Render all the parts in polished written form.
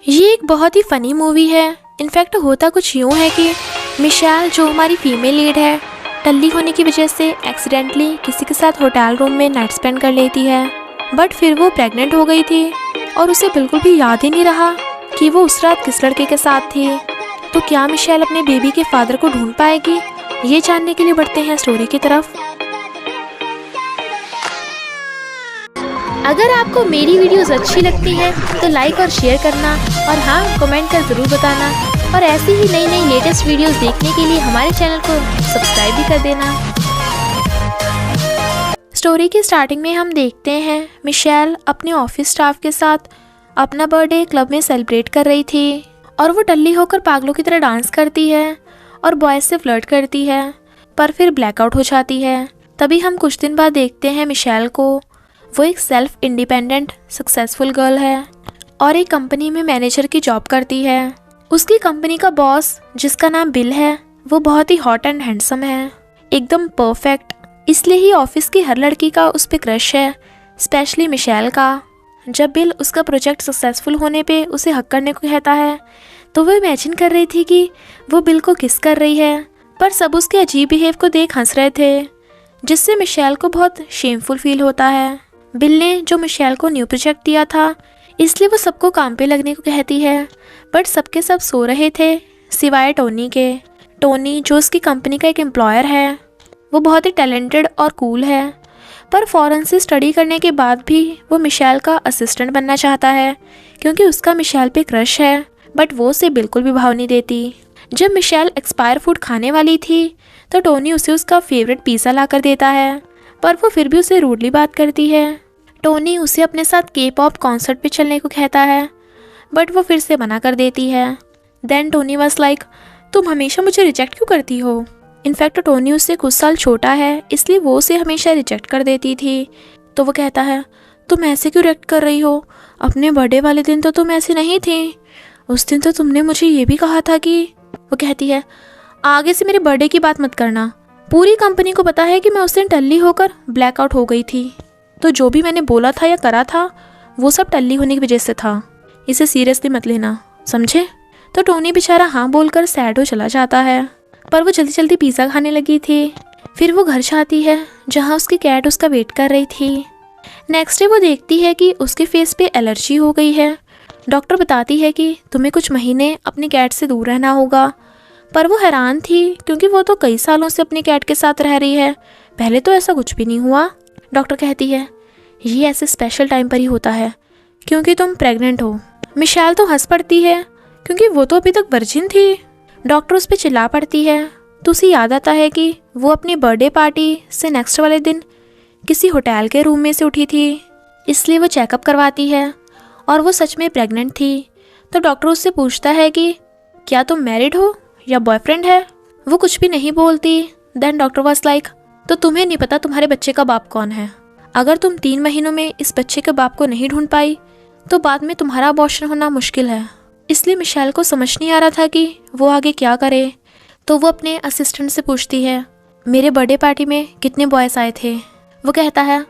ये एक बहुत ही फ़नी मूवी है। इनफैक्ट होता कुछ यूँ है कि मिशेल जो हमारी फीमेल लीड है, टल्ली होने की वजह से एक्सीडेंटली किसी के साथ होटल रूम में नाइट स्पेंड कर लेती है। बट फिर वो प्रेग्नेंट हो गई थी और उसे बिल्कुल भी याद ही नहीं रहा कि वो उस रात किस लड़के के साथ थी। तो क्या मिशेल अपने बेबी के फादर को ढूंढ पाएगी? ये जानने के लिए बढ़ते हैं स्टोरी की तरफ। अगर आपको मेरी वीडियोस अच्छी लगती हैं तो लाइक और शेयर करना, और हाँ, कमेंट कर ज़रूर बताना। और ऐसी ही नई नई लेटेस्ट वीडियोस देखने के लिए हमारे चैनल को सब्सक्राइब भी कर देना। स्टोरी की स्टार्टिंग में हम देखते हैं मिशेल अपने ऑफिस स्टाफ के साथ अपना बर्थडे क्लब में सेलिब्रेट कर रही थी, और वो टल्ली होकर पागलों की तरह डांस करती है और बॉयज से फ्लर्ट करती है, पर फिर ब्लैकआउट हो जाती है। तभी हम कुछ दिन बाद देखते हैं मिशेल को। वो एक सेल्फ इंडिपेंडेंट सक्सेसफुल गर्ल है और एक कंपनी में मैनेजर की जॉब करती है। उसकी कंपनी का बॉस, जिसका नाम बिल है, वो बहुत ही हॉट एंड हैंडसम है, एकदम परफेक्ट। इसलिए ही ऑफिस की हर लड़की का उस पर क्रश है, स्पेशली मिशेल का। जब बिल उसका प्रोजेक्ट सक्सेसफुल होने पे उसे हक करने को कहता है तो वो इमेजिन कर रही थी कि वो बिल को किस कर रही है, पर सब उसके अजीब बिहेव को देख हंस रहे थे, जिससे मिशेल को बहुत शेमफुल फील होता है। बिल ने जो मिशेल को न्यू प्रोजेक्ट दिया था, इसलिए वो सबको काम पे लगने को कहती है, बट सबके सब सो रहे थे सिवाय टोनी के। टोनी जो उसकी कंपनी का एक एम्प्लॉयर है, वो बहुत ही टैलेंटेड और कूल है, पर फ़ॉरेन से स्टडी करने के बाद भी वो मिशेल का असिस्टेंट बनना चाहता है क्योंकि उसका मिशेल पे क्रश है, बट वो उसे बिल्कुल भी भाव नहीं देती। जब मिशेल एक्सपायर फूड खाने वाली थी तो टोनी उसे उसका फेवरेट पिज़्ज़ा ला कर देता है, पर वो फिर भी उसे रूडली बात करती है। टोनी उसे अपने साथ के-पॉप कॉन्सर्ट पे चलने को कहता है, बट वो फिर से मना कर देती है। देन टोनी वाज लाइक, तुम हमेशा मुझे रिजेक्ट क्यों करती हो? इनफैक्ट टोनी उससे कुछ साल छोटा है, इसलिए वो उसे हमेशा रिजेक्ट कर देती थी। तो वो कहता है, तुम ऐसे क्यों रिजेक्ट कर रही हो? अपने बर्थडे वाले दिन तो तुम ऐसी नहीं थी। उस दिन तो तुमने मुझे ये भी कहा था कि। वो कहती है, आगे से मेरे बर्थडे की बात मत करना। पूरी कंपनी को पता है कि मैं उस दिन टल्ली होकर ब्लैकआउट हो गई थी, तो जो भी मैंने बोला था या करा था वो सब टल्ली होने की वजह से था। इसे सीरियसली मत लेना, समझे? तो टोनी बेचारा हाँ बोलकर सैड हो चला जाता है, पर वो जल्दी जल्दी पिज़्ज़ा खाने लगी थी। फिर वो घर जाती है जहाँ उसकी कैट उसका वेट कर रही थी। नेक्स्ट डे वो देखती है कि उसके फेस पे एलर्जी हो गई है। डॉक्टर बताती है कि तुम्हें कुछ महीने अपनी कैट से दूर रहना होगा, पर वो हैरान थी क्योंकि वो तो कई सालों से अपनी कैट के साथ रह रही है, पहले तो ऐसा कुछ भी नहीं हुआ। डॉक्टर कहती है, ये ऐसे स्पेशल टाइम पर ही होता है क्योंकि तुम प्रेग्नेंट हो। मिशेल तो हंस पड़ती है क्योंकि वो तो अभी तक वर्जिन थी। डॉक्टर उस पर चिल्ला पड़ती है तो उसे याद आता है कि वो अपनी बर्थडे पार्टी से नेक्स्ट वाले दिन किसी होटल के रूम में से उठी थी, इसलिए वो चेकअप करवाती है और वो सच में प्रेग्नेंट थी। तो डॉक्टर उससे पूछता है कि क्या तुम मैरिड हो या बॉयफ्रेंड है? वो कुछ भी नहीं बोलती। देन डॉक्टर वाज लाइक, तो तुम्हें नहीं पता तुम्हारे बच्चे का बाप कौन है? अगर तुम 3 महीनों में इस बच्चे के बाप को नहीं ढूंढ पाई तो बाद में तुम्हारा अबॉर्शन होना मुश्किल है। इसलिए मिशेल को समझ नहीं आ रहा था कि वो आगे क्या करे। तो वो अपने असिस्टेंट से पूछती है, मेरे बर्थडे पार्टी में कितने बॉयज़ आए थे? वो कहता है,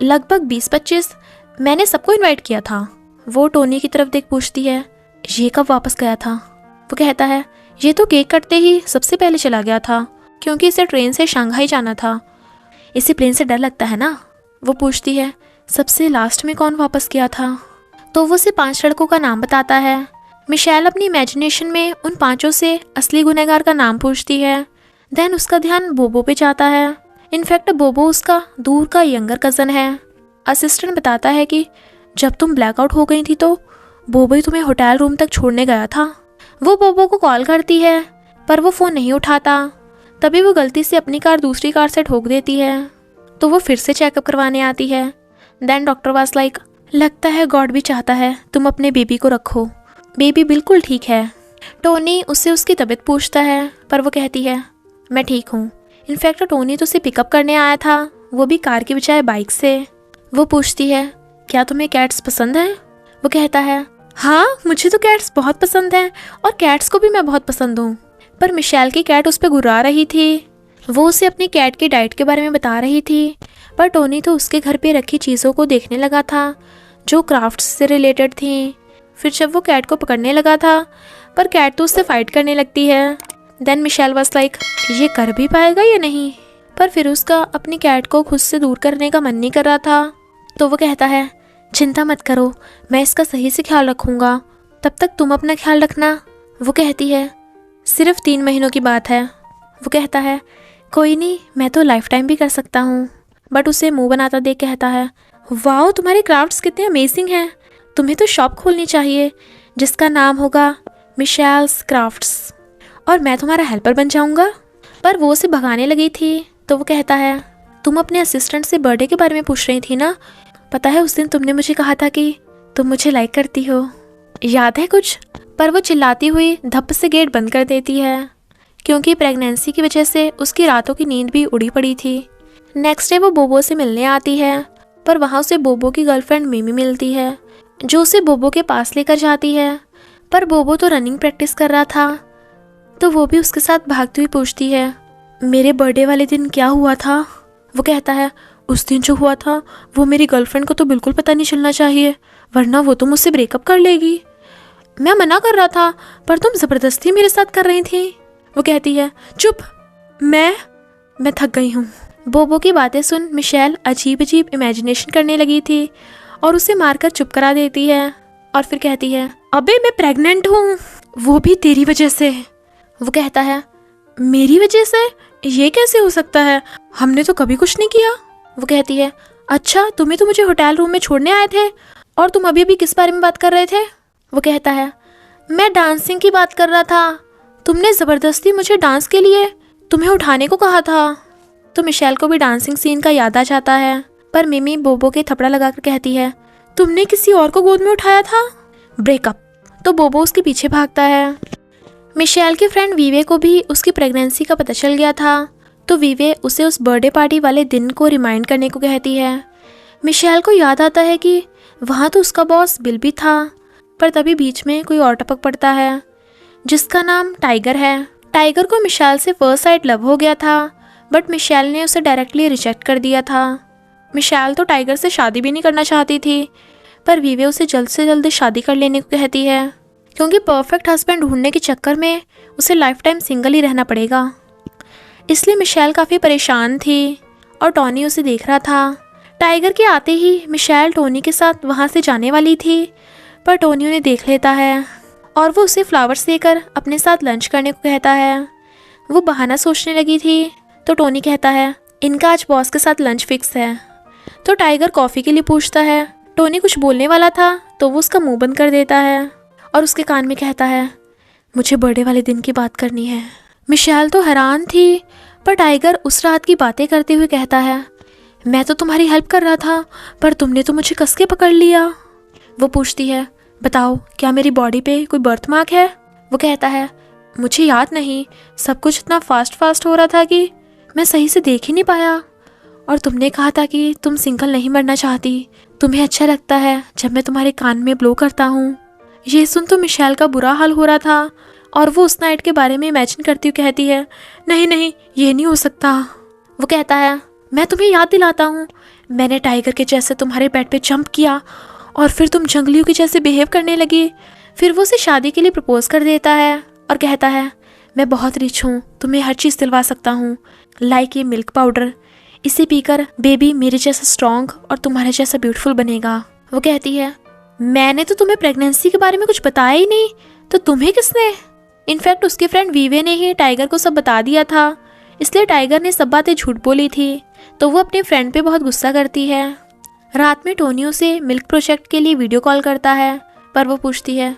लगभग 20-25। मैंने सबको इनवाइट किया था। वो टोनी की तरफ देख पूछती है, ये कब वापस गया था? वो कहता है, ये तो केक कटते ही सबसे पहले चला गया था क्योंकि इसे ट्रेन से शंघाई जाना था। इसे प्लेन से डर लगता है ना? वो पूछती है, सबसे लास्ट में कौन वापस गया था? तो वो उसे 5 लड़कों का नाम बताता है। मिशेल अपनी इमेजिनेशन में उन 5 से असली गुनहगार का नाम पूछती है। देन उसका ध्यान बोबो पे जाता है। इनफैक्ट बोबो उसका दूर का यंगर कज़न है। असिस्टेंट बताता है कि जब तुम ब्लैकआउट हो गई थी तो बोबो ही तुम्हें होटल रूम तक छोड़ने गया था। वो बोबो को कॉल करती है पर वो फ़ोन नहीं उठाता। तभी वो गलती से अपनी कार दूसरी कार से ठोक देती है, तो वो फिर से चेकअप करवाने आती है। देन डॉक्टर वाज लाइक, लगता है गॉड भी चाहता है तुम अपने बेबी को रखो, बेबी बिल्कुल ठीक है। टोनी उससे उसकी तबीयत पूछता है पर वो कहती है, मैं ठीक हूँ। इनफैक्ट टोनी तो उसे पिकअप करने आया था, वो भी कार की बजाय बाइक से। वो पूछती है, क्या तुम्हें कैट्स पसंद हैं? वो कहता है, हाँ मुझे तो कैट्स बहुत पसंद हैं और कैट्स को भी मैं बहुत पसंद हूँ। पर मिशेल की कैट उस पर गुर्रा रही थी। वो उसे अपनी कैट की डाइट के बारे में बता रही थी, पर टोनी तो उसके घर पे रखी चीज़ों को देखने लगा था जो क्राफ्ट्स से रिलेटेड थी। फिर जब वो कैट को पकड़ने लगा था, पर कैट तो उससे फाइट करने लगती है। देन मिशेल वाज लाइक, ये कर भी पाएगा या नहीं। पर फिर उसका अपनी कैट को खुद से दूर करने का मन नहीं कर रहा था, तो वो कहता है, चिंता मत करो, मैं इसका सही से ख्याल रखूँगा, तब तक तुम अपना ख्याल रखना। वो कहती है, सिर्फ 3 महीनों की बात है। वो कहता है, कोई नहीं, मैं तो लाइफ टाइम भी कर सकता हूँ। बट उसे मुंह बनाता देख कहता है, वाओ, तुम्हारे क्राफ्ट्स कितने अमेजिंग हैं, तुम्हें तो शॉप खोलनी चाहिए जिसका नाम होगा मिशेल्स क्राफ्ट्स, और मैं तुम्हारा हेल्पर बन जाऊँगा। पर वो उसे भगाने लगी थी, तो वो कहता है, तुम अपने असिस्टेंट से बर्थडे के बारे में पूछ रही थी ना, पता है उस दिन तुमने मुझे कहा था कि तुम मुझे लाइक करती हो, याद है कुछ। पर वो चिल्लाती हुई धप से गेट बंद कर देती है, क्योंकि प्रेगनेंसी की वजह से उसकी रातों की नींद भी उड़ी पड़ी थी। नेक्स्ट डे वो बोबो से मिलने आती है, पर वहाँ उसे बोबो की गर्लफ्रेंड मिमी मिलती है, जो उसे बोबो के पास लेकर जाती है। पर बोबो तो रनिंग प्रैक्टिस कर रहा था, तो वो भी उसके साथ भागती हुई पूछती है, मेरे बर्थडे वाले दिन क्या हुआ था। वो कहता है, उस दिन जो हुआ था वो मेरी गर्लफ्रेंड को तो बिल्कुल पता नहीं चलना चाहिए, वरना वो तो मुझसे ब्रेकअप कर लेगी। मैं मना कर रहा था, पर तुम ज़बरदस्ती मेरे साथ कर रही थी। वो कहती है, चुप, मैं थक गई हूँ। बोबो की बातें सुन मिशेल अजीब अजीब इमेजिनेशन करने लगी थी और उसे मारकर चुप करा देती है, और फिर कहती है, अबे मैं प्रेग्नेंट हूँ, वो भी तेरी वजह से। वो कहता है, मेरी वजह से? ये कैसे हो सकता है, हमने तो कभी कुछ नहीं किया। वो कहती है, अच्छा, तुम्हें तो मुझे होटल रूम में छोड़ने आए थे, और तुम अभी किस बारे में बात कर रहे थे। वो कहता है, मैं डांसिंग की बात कर रहा था, तुमने ज़बरदस्ती मुझे डांस के लिए तुम्हें उठाने को कहा था। तो मिशेल को भी डांसिंग सीन का याद आ जाता है, पर मिमी बोबो के थपड़ा लगाकर कहती है, तुमने किसी और को गोद में उठाया था। ब्रेकअप। तो बोबो उसके पीछे भागता है। मिशेल की फ्रेंड वीवे को भी उसकी प्रेगनेंसी का पता चल गया था, तो वीवे उसे उस बर्थडे पार्टी वाले दिन को रिमाइंड करने को कहती है। मिशेल को याद आता है कि वहाँ तो उसका बॉस बिल भी था, पर तभी बीच में कोई और टपक पड़ता है जिसका नाम टाइगर है। टाइगर को मिशेल से फर्स्ट साइड लव हो गया था, बट मिशेल ने उसे डायरेक्टली रिजेक्ट कर दिया था। मिशेल तो टाइगर से शादी भी नहीं करना चाहती थी, पर वीवे उसे जल्द से जल्द शादी कर लेने को कहती है, क्योंकि परफेक्ट हस्बैंड ढूंढने के चक्कर में उसे लाइफ टाइम सिंगल ही रहना पड़ेगा। इसलिए मिशेल काफ़ी परेशान थी और टोनी उसे देख रहा था। टाइगर के आते ही मिशेल टोनी के साथ वहाँ से जाने वाली थी, पर टोनी उन्हें देख लेता है और वो उसे फ्लावर्स देकर अपने साथ लंच करने को कहता है। वो बहाना सोचने लगी थी, तो टोनी कहता है, इनका आज बॉस के साथ लंच फिक्स है। तो टाइगर कॉफ़ी के लिए पूछता है। टोनी कुछ बोलने वाला था, तो वो उसका मुंह बंद कर देता है और उसके कान में कहता है, मुझे बर्थडे वाले दिन की बात करनी है। मिशेल तो हैरान थी, पर टाइगर उस रात की बातें करते हुए कहता है, मैं तो तुम्हारी हेल्प कर रहा था, पर तुमने तो मुझे कस के पकड़ लिया। वो पूछती है, बताओ, क्या मेरी बॉडी पे कोई बर्थ मार्क है। वो कहता है, मुझे याद नहीं, सब कुछ इतना फास्ट हो रहा था कि मैं सही से देख ही नहीं पाया, और तुमने कहा था कि तुम सिंगल नहीं मरना चाहती, तुम्हें अच्छा लगता है जब मैं तुम्हारे कान में ब्लो करता हूँ। ये सुन तो मिशेल का बुरा हाल हो रहा था, और वो उस नाइट के बारे में इमेजिन करती हुई कहती है, नहीं, ये नहीं हो सकता। वो कहता है, मैं तुम्हें याद दिलाता हूँ, मैंने टाइगर के जैसे तुम्हारे बेड पे जंप किया और फिर तुम जंगलियों के जैसे बिहेव करने लगी। फिर वो उसे शादी के लिए प्रपोज कर देता है और कहता है, मैं बहुत रिच हूँ, तुम्हें हर चीज़ दिलवा सकता हूँ, लाइक ये मिल्क पाउडर, इसे पीकर बेबी मेरे जैसा स्ट्रॉन्ग और तुम्हारे जैसा ब्यूटीफुल बनेगा। वो कहती है, मैंने तो तुम्हें प्रेगनेंसी के बारे में कुछ बताया ही नहीं, तो तुम्हें किसने। इनफैक्ट उसकी फ्रेंड वीवे ने ही टाइगर को सब बता दिया था, इसलिए टाइगर ने सब बातें झूठ बोली थी, तो वो अपने फ्रेंड पे बहुत गुस्सा करती है। रात में टोनी उसे मिल्क प्रोजेक्ट के लिए वीडियो कॉल करता है, पर वो पूछती है,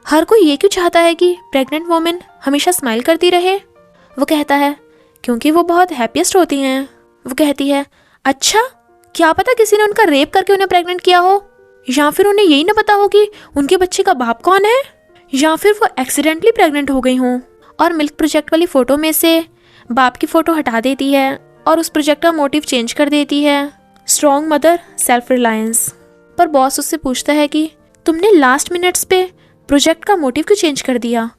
हर कोई ये क्यों चाहता है कि प्रेग्नेंट वोमेन हमेशा स्माइल करती रहे। वो कहता है, क्योंकि वो बहुत हैप्पीएस्ट होती हैं। वो कहती है, अच्छा, क्या पता किसी ने उनका रेप करके उन्हें प्रेग्नेंट किया हो, या फिर उन्हें यही ना पता हो कि उनके बच्चे का बाप कौन है, या फिर वो एक्सीडेंटली प्रेग्नेंट हो गई हों। और मिल्क प्रोजेक्ट वाली फ़ोटो में से बाप की फ़ोटो हटा देती है और उस प्रोजेक्ट का मोटिव चेंज कर देती है, स्ट्रॉन्ग मदर, सेल्फ रिलायंस। पर बॉस उससे पूछता है कि तुमने लास्ट मिनट्स पे प्रोजेक्ट का मोटिव क्यों चेंज कर दिया,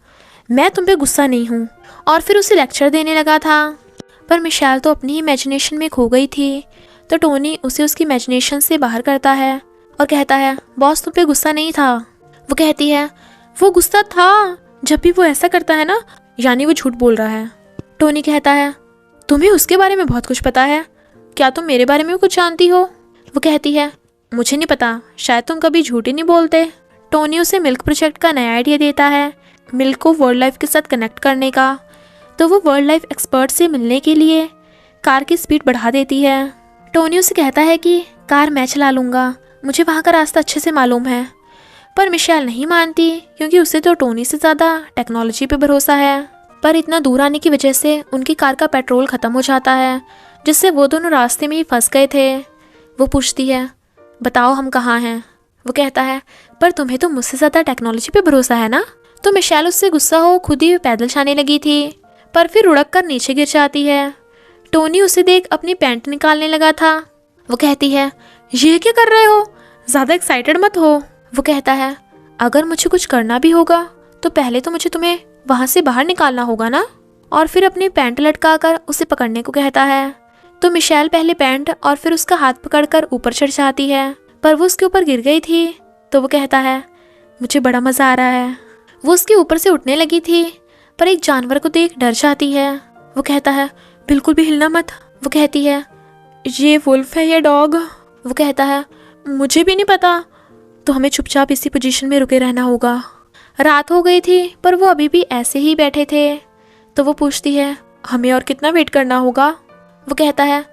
मैं तुम पे गुस्सा नहीं हूँ। और फिर उसे लेक्चर देने लगा था, पर मिशेल तो अपनी इमेजिनेशन में खो गई थी, तो टोनी उसे उसकी इमेजिनेशन से बाहर करता है और कहता है, बॉस तुम पे गुस्सा नहीं था, वो कहती है, वो गुस्सा था, जब भी वो ऐसा करता है ना, यानी वो झूठ बोल रहा है। टोनी कहता है, तुम्हें उसके बारे में बहुत कुछ पता है, क्या तुम मेरे बारे में भी कुछ जानती हो? वो कहती है, मुझे नहीं पता, शायद तुम कभी झूठ ही नहीं बोलते। टोनी उसे मिल्क प्रोजेक्ट का नया आइडिया देता है, मिल्क को वर्ल्ड लाइफ के साथ कनेक्ट करने का। तो वो वर्ल्ड लाइफ एक्सपर्ट से मिलने के लिए कार की स्पीड बढ़ा देती है। टोनी उसे कहता है कि कार मैं चला लूँगा, मुझे वहाँ का रास्ता अच्छे से मालूम है। पर मिशेल नहीं मानती, क्योंकि उसे तो टोनी से ज़्यादा टेक्नोलॉजी पे भरोसा है। पर इतना दूर आने की वजह से उनकी कार का पेट्रोल ख़त्म हो जाता है, जिससे वो दोनों रास्ते में ही फंस गए थे। वो पूछती है, बताओ हम कहाँ हैं? वो कहता है, पर तुम्हें तो मुझसे ज़्यादा टेक्नोलॉजी पे भरोसा है ना। तो मिशेल उससे गुस्सा हो खुद ही पैदल जाने लगी थी, पर फिर उड़क कर नीचे गिर जाती है। टोनी उसे देख अपनी पैंट निकालने लगा था। वो कहती है, ये क्या कर रहे हो, ज़्यादा एक्साइटेड मत हो। वो कहता है, अगर मुझे कुछ करना भी होगा तो पहले तो मुझे तुम्हें वहाँ से बाहर निकालना होगा ना। और फिर अपनी पैंट लटका कर उसे पकड़ने को कहता है। तो मिशेल पहले पैंट और फिर उसका हाथ पकड़कर ऊपर चढ़ जाती है, पर वो उसके ऊपर गिर गई थी। तो वो कहता है, मुझे बड़ा मज़ा आ रहा है। वो उसके ऊपर से उठने लगी थी, पर एक जानवर को देख डर जाती है। वो कहता है, बिल्कुल भी हिलना मत। वो कहती है, ये वुल्फ है या डॉग? वो कहता है, मुझे भी नहीं पता, तो हमें चुपचाप इसी पोजीशन में रुके रहना होगा। रात हो गई थी, पर वो अभी भी ऐसे ही बैठे थे। तो वो पूछती है, हमें और कितना वेट करना होगा? वो कहता है,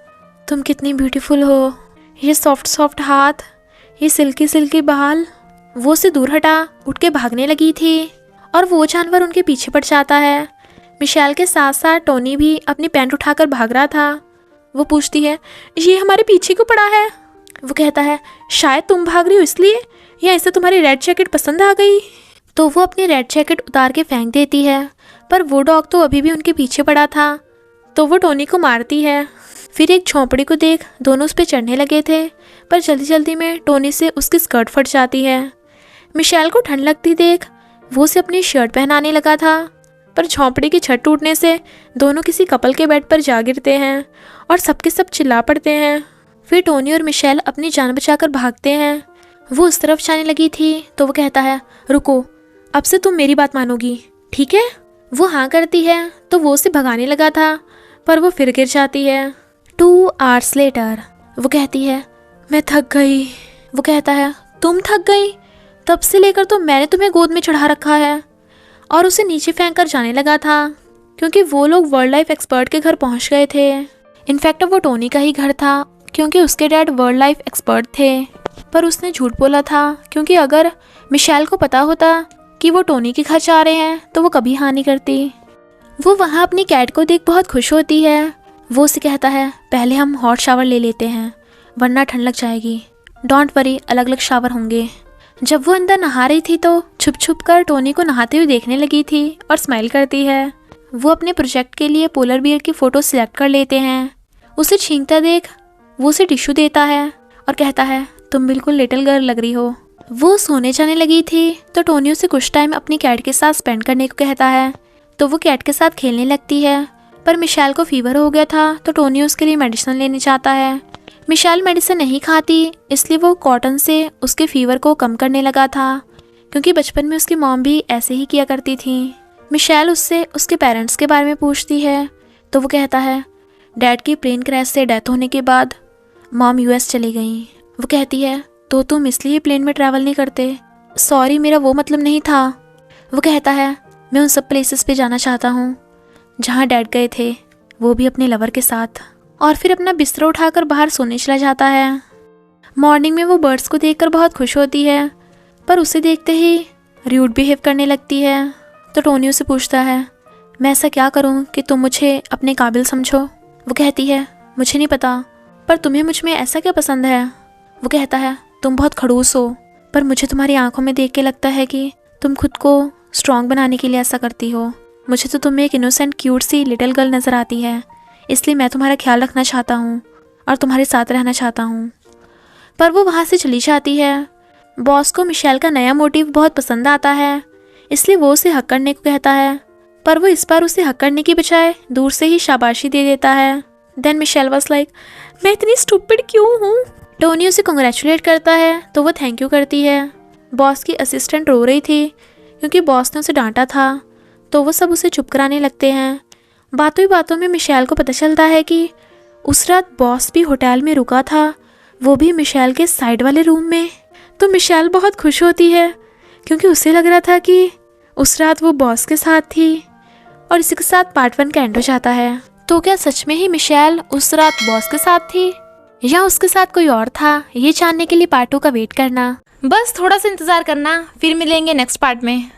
तुम कितनी ब्यूटीफुल हो, ये सॉफ्ट सॉफ्ट हाथ, ये सिल्की सिल्की बाल। वो उसे दूर हटा उठ के भागने लगी थी, और वो जानवर उनके पीछे पड़ जाता है। मिशेल के साथ साथ टोनी भी अपनी पैंट उठाकर भाग रहा था। वो पूछती है, ये हमारे पीछे क्यों पड़ा है? वो कहता है, शायद तुम भाग रही हो इसलिए, या इसे तुम्हारी रेड जैकेट पसंद आ गई। तो वो अपनी रेड जैकेट उतार के फेंक देती है, पर वो डॉग तो अभी भी उनके पीछे पड़ा था। तो वो टोनी को मारती है। फिर एक झोंपड़ी को देख दोनों उस पर चढ़ने लगे थे, पर जल्दी जल्दी में टोनी से उसकी स्कर्ट फट जाती है। मिशेल को ठंड लगती देख वो उसे अपनी शर्ट पहनाने लगा था, पर झोंपड़ी की छत टूटने से दोनों किसी कपल के बेड पर जा गिरते हैं और सबके सब चिल्ला पड़ते हैं। फिर टोनी और मिशेल अपनी जान बचाकर भागते हैं। वो उस तरफ जाने लगी थी, तो वो कहता है, रुको, अब से तुम मेरी बात मानोगी, ठीक है? वो हाँ करती है, तो वो उसे भगाने लगा था, पर वो फिर गिर जाती है। 2 hours later, वो कहती है, मैं थक गई। वो कहता है, तुम थक गई? तब से लेकर तो मैंने तुम्हें गोद में चढ़ा रखा है। और उसे नीचे फेंक कर जाने लगा था, क्योंकि वो लोग वर्ल्ड लाइफ एक्सपर्ट के घर पहुंच गए थे। इनफैक्ट वो टोनी का ही घर था, क्योंकि उसके डैड वर्ल्ड लाइफ एक्सपर्ट थे। पर उसने झूठ बोला था, क्योंकि अगर मिशेल को पता होता कि वो टोनी के घर जा रहे हैं तो वो कभी हाँ नहीं करती। वो वहाँ अपनी कैट को देख बहुत खुश होती है। वो उसे कहता है, पहले हम हॉट शावर ले लेते हैं, वरना ठंड लग जाएगी। डोंट वरी, अलग अलग शावर होंगे। जब वो अंदर नहा रही थी तो छुप छुप कर टोनी को नहाते हुए देखने लगी थी और स्माइल करती है। वो अपने प्रोजेक्ट के लिए पोलर बियर की फ़ोटो सिलेक्ट कर लेते हैं। उसे छींकता देख वो उसे टिश्यू देता है और कहता है, तुम बिल्कुल लिटिल गर्ल लग रही हो। वो सोने जाने लगी थी, तो टोनी उसे कुछ टाइम अपनी कैट के साथ स्पेंड करने को कहता है। तो वो कैट के साथ खेलने लगती है, पर मिशेल को फीवर हो गया था, तो टोनी उसके लिए मेडिसिन लेने जाता है। मिशेल मेडिसिन नहीं खाती, इसलिए वो कॉटन से उसके फीवर को कम करने लगा था, क्योंकि बचपन में उसकी मॉम भी ऐसे ही किया करती थी। मिशेल उससे उसके पेरेंट्स के बारे में पूछती है, तो वो कहता है, डैड की प्लेन क्रैश से डेथ होने के बाद मॉम यूएस चली गई। वो कहती है, तो तुम इसलिए प्लेन में ट्रैवल नहीं करते? सॉरी, मेरा वो मतलब नहीं था। वो कहता है, मैं उन सब प्लेसेस पे जाना चाहता हूँ जहाँ डैड गए थे, वो भी अपने लवर के साथ। और फिर अपना बिस्तर उठाकर बाहर सोने चला जाता है। मॉर्निंग में वो बर्ड्स को देखकर बहुत खुश होती है, पर उसे देखते ही र्यूड बिहेव करने लगती है। तो टोनी उसे पूछता है, मैं ऐसा क्या करूँ कि तुम मुझे अपने काबिल समझो? वो कहती है, मुझे नहीं पता, पर तुम्हें मुझ में ऐसा क्या पसंद है? वो कहता है, तुम बहुत खड़ूस हो, पर मुझे तुम्हारी आंखों में देख के लगता है कि तुम खुद को स्ट्रॉन्ग बनाने के लिए ऐसा करती हो। मुझे तो तुम्हें एक इनोसेंट क्यूट सी लिटिल गर्ल नज़र आती है, इसलिए मैं तुम्हारा ख्याल रखना चाहता हूँ और तुम्हारे साथ रहना चाहता हूँ। पर वो वहाँ से चली जाती है। बॉस को मिशेल का नया मोटिव बहुत पसंद आता है, इसलिए वो उसे हक करने को कहता है, पर वो इस बार उसे हक करने की बजाय दूर से ही शाबाशी दे देता है। देन मिशेल वाज लाइक, मैं इतनी स्टूपिड क्यों हूँ? टोनी उसे कंग्रेचुलेट करता है, तो वो थैंक यू करती है। बॉस की असिस्टेंट रो रही थी क्योंकि बॉस ने उसे डांटा था, तो वो सब उसे चुप कराने लगते हैं। बातों ही बातों में मिशेल को पता चलता है कि उस रात बॉस भी होटल में रुका था, वो भी मिशेल के साइड वाले रूम में। तो मिशेल बहुत खुश होती है क्योंकि उसे लग रहा था कि उस रात वो बॉस के साथ थी। और इसी के साथ पार्ट 1 का एंड हो जाता है। तो क्या सच में ही मिशेल उस रात बॉस के साथ थी या उसके साथ कोई और था, ये जानने के लिए पार्ट 2 का वेट करना। बस थोड़ा सा इंतजार करना, फिर मिलेंगे नेक्स्ट पार्ट में।